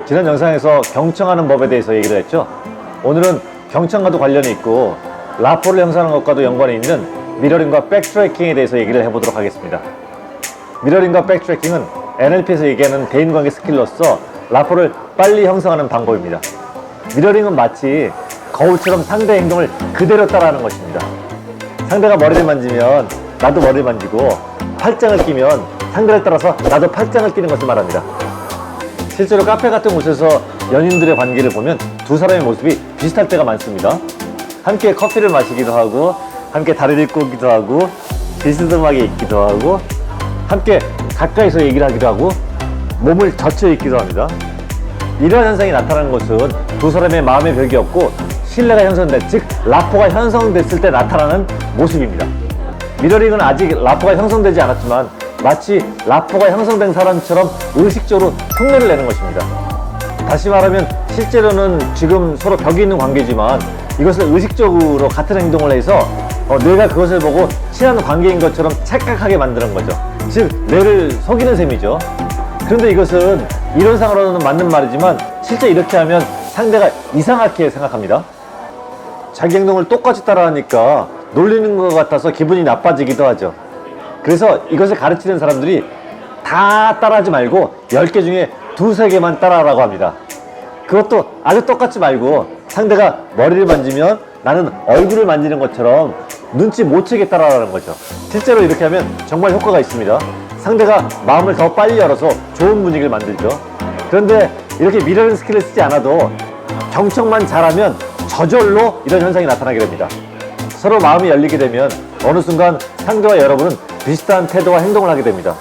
지난 영상에서 경청하는 법에 대해서 얘기를 했죠. 오늘은 경청과도 관련이 있고 라포를 형성하는 것과도 연관이 있는 미러링과 백트래킹에 대해서 얘기를 해보도록 하겠습니다. 미러링과 백트래킹은 NLP에서 얘기하는 대인관계 스킬로서 라포를 빨리 형성하는 방법입니다. 미러링은 마치 거울처럼 상대의 행동을 그대로 따라하는 것입니다. 상대가 머리를 만지면 나도 머리를 만지고, 팔짱을 끼면 상대를 따라서 나도 팔짱을 끼는 것을 말합니다. 실제로 카페 같은 곳에서 연인들의 관계를 보면 두 사람의 모습이 비슷할 때가 많습니다. 함께 커피를 마시기도 하고, 함께 다리를 꼬기도 하고, 비스듬하게 있기도 하고, 함께 가까이서 얘기를 하기도 하고, 몸을 젖혀 있기도 합니다. 이러한 현상이 나타나는 것은 두 사람의 마음의 벽이 없고 신뢰가 형성된, 즉 라포가 형성됐을 때 나타나는 모습입니다. 미러링은 아직 라포가 형성되지 않았지만 마치 라포가 형성된 사람처럼 의식적으로 흉내를 내는 것입니다. 다시 말하면 실제로는 지금 서로 벽이 있는 관계지만 이것을 의식적으로 같은 행동을 해서 뇌가 그것을 보고 친한 관계인 것처럼 착각하게 만드는 거죠. 즉 뇌를 속이는 셈이죠. 그런데 이것은 이론상으로는 맞는 말이지만 실제 이렇게 하면 상대가 이상하게 생각합니다. 자기 행동을 똑같이 따라하니까 놀리는 것 같아서 기분이 나빠지기도 하죠. 그래서 이것을 가르치는 사람들이 다 따라하지 말고 10개 중에 두세 개만 따라하라고 합니다. 그것도 아주 똑같지 말고 상대가 머리를 만지면 나는 얼굴을 만지는 것처럼 눈치 못 채게 따라하라는 거죠. 실제로 이렇게 하면 정말 효과가 있습니다. 상대가 마음을 더 빨리 열어서 좋은 분위기를 만들죠. 그런데 이렇게 미러링 스킬을 쓰지 않아도 경청만 잘하면 저절로 이런 현상이 나타나게 됩니다. 서로 마음이 열리게 되면 어느 순간 상대와 여러분은 비슷한 태도와 행동을 하게 됩니다.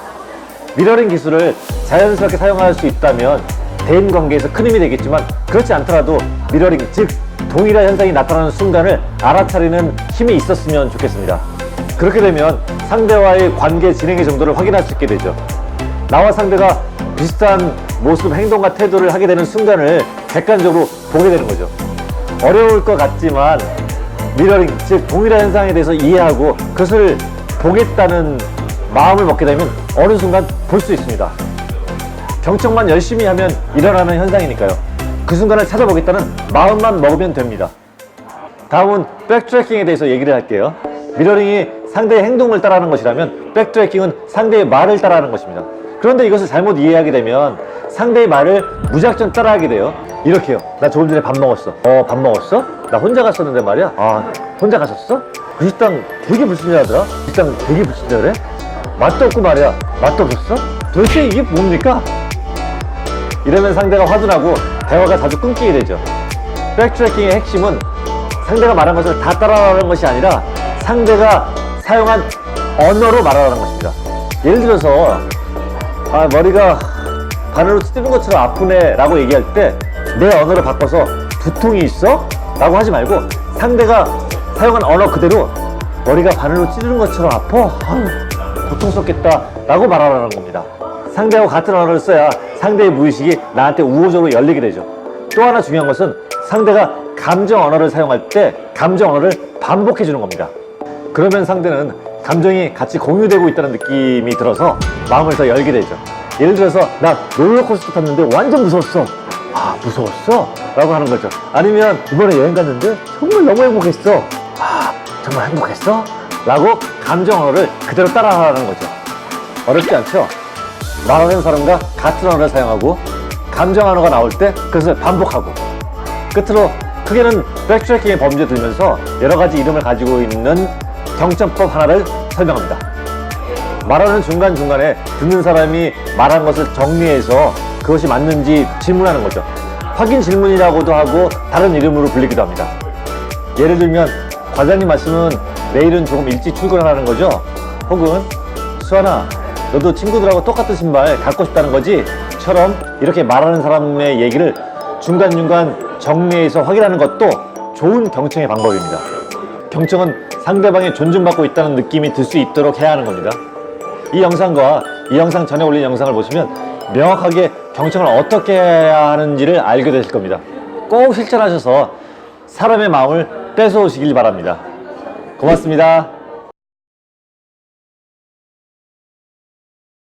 미러링 기술을 자연스럽게 사용할 수 있다면 대인관계에서 큰 힘이 되겠지만 그렇지 않더라도 미러링, 즉 동일한 현상이 나타나는 순간을 알아차리는 힘이 있었으면 좋겠습니다. 그렇게 되면 상대와의 관계 진행의 정도를 확인할 수 있게 되죠. 나와 상대가 비슷한 모습, 행동과 태도를 하게 되는 순간을 객관적으로 보게 되는 거죠. 어려울 것 같지만 미러링, 즉 동일한 현상에 대해서 이해하고 그것을 보겠다는 마음을 먹게 되면 어느 순간 볼 수 있습니다. 경청만 열심히 하면 일어나는 현상이니까요. 그 순간을 찾아보겠다는 마음만 먹으면 됩니다. 다음은 백트래킹에 대해서 얘기를 할게요. 미러링이 상대의 행동을 따라하는 것이라면 백트래킹은 상대의 말을 따라하는 것입니다. 그런데 이것을 잘못 이해하게 되면 상대의 말을 무작정 따라하게 돼요. 이렇게요. 나 조금 전에 밥 먹었어. 밥 먹었어? 나 혼자 갔었는데 말이야. 혼자 갔었어? 그 식당 되게 불친절하더라. 그 식당 되게 불친절해? 맛도 없고 말이야. 맛도 없었어? 도대체 이게 뭡니까? 이러면 상대가 화도 나고 대화가 자주 끊기게 되죠. 백트래킹의 핵심은 상대가 말한 것을 다 따라하는 것이 아니라 상대가 사용한 언어로 말하라는 것입니다. 예를 들어서 머리가 바늘로 찌르는 것처럼 아프네 라고 얘기할 때 내 언어를 바꿔서 두통이 있어? 라고 하지 말고 상대가 사용한 언어 그대로 머리가 바늘로 찌르는 것처럼 아파? 고통스럽겠다 라고 말하라는 겁니다. 상대하고 같은 언어를 써야 상대의 무의식이 나한테 우호적으로 열리게 되죠. 또 하나 중요한 것은 상대가 감정 언어를 사용할 때 감정 언어를 반복해 주는 겁니다. 그러면 상대는 감정이 같이 공유되고 있다는 느낌이 들어서 마음을 더 열게 되죠. 예를 들어서 나 롤러코스터 탔는데 완전 무서웠어. 무서웠어? 라고 하는 거죠. 아니면 이번에 여행 갔는데 정말 너무 행복했어. 정말 행복했어? 라고 감정 언어를 그대로 따라하라는 거죠. 어렵지 않죠? 말하는 사람과 같은 언어를 사용하고 감정 언어가 나올 때 그것을 반복하고 끝으로 크게는 백트래킹의 범주에 들면서 여러 가지 이름을 가지고 있는 경청법 하나를 설명합니다. 말하는 중간중간에 듣는 사람이 말한 것을 정리해서 그것이 맞는지 질문하는 거죠. 확인 질문이라고도 하고 다른 이름으로 불리기도 합니다. 예를 들면 과장님 말씀은 내일은 조금 일찍 출근하라는 거죠? 혹은 수아나 너도 친구들하고 똑같은 신발 갖고 싶다는 거지? 처럼 이렇게 말하는 사람의 얘기를 중간중간 정리해서 확인하는 것도 좋은 경청의 방법입니다. 경청은 상대방이 존중받고 있다는 느낌이 들 수 있도록 해야 하는 겁니다. 이 영상과 이 영상 전에 올린 영상을 보시면 명확하게 경청을 어떻게 해야 하는지를 알게 되실 겁니다. 꼭 실천하셔서 사람의 마음을 뺏어오시길 바랍니다. 고맙습니다.